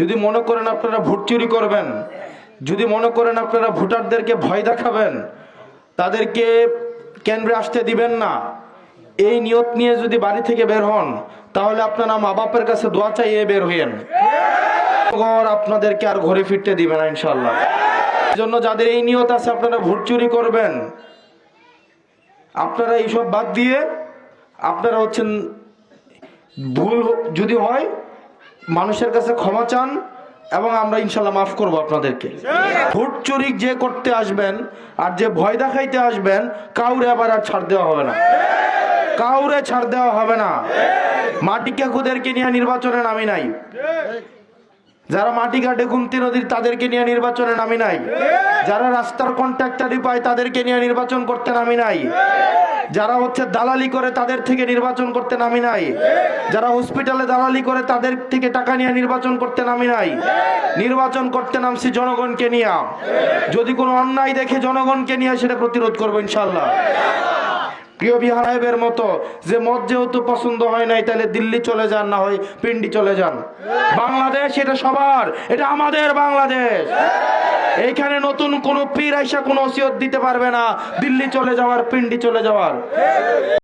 যদি মনে করেন আপনারা ভোট চুরি করবেন, যদি মনে করেন আপনারা ভোটারদেরকে ভয় দেখাবেন, তাদেরকে কেন্দ্রে আসতে দিবেন না, এই নিয়ত নিয়ে যদি বাড়ি থেকে বের হন, তাহলে আপনারা মা বাপের কাছে দোয়া চাইয়ে বের হইয়েন, আপনাদেরকে আর ঘরে ফিরতে দিবে না ইনশাল্লাহ। জন্য যাদের এই নিয়ত আছে আপনারা ভোট চুরি করবেন, আপনারা এইসব বাদ দিয়ে আপনারা হচ্ছেন, ভুল যদি হয় মানুষের কাছে ক্ষমা চান এবং আমরা ইনশাল্লাহ মাফ করব আপনাদেরকে। ভোট চুরি যে করতে আসবেন আর যে ভয় দেখাইতে আসবেন, কাউরে আবার আর ছাড় দেওয়া হবে না, কাউরে ছাড় দেওয়া হবে না। মাটি কাকুদেরকে নিয়ে নির্বাচনে নামি নাই, যারা মাটি কাটে গুমতি নদীর তাদেরকে নিয়ে নির্বাচনে নামি নাই, যারা রাস্তার কন্ট্রাক্টারি পায় তাদেরকে নিয়ে নির্বাচন করতে নামি নাই, যারা হচ্ছে দালালি করে তাদের থেকে নির্বাচন করতে নামি নাই, যারা হসপিটালে দালালি করে তাদের থেকে টাকা নিয়ে নির্বাচন করতে নামি নাই। নির্বাচন করতে নামছি জনগণকে নিয়ে। যদি কোনো অন্যায় দেখে জনগণকে নিয়ে সেটা প্রতিরোধ করবো ইনশাল্লাহ। প্রিয় বিহারের মতো যে মদ যেহেতু পছন্দ হয় নাই, তাহলে দিল্লি চলে যান, না হয় পিন্ডি চলে যান। বাংলাদেশ এটা সবার, এটা আমাদের বাংলাদেশ। এইখানে নতুন কোন পীর আইসা কোনো ওসিয়ত দিতে পারবে না দিল্লি চলে যাওয়ার, পিন্ডি চলে যাওয়ার।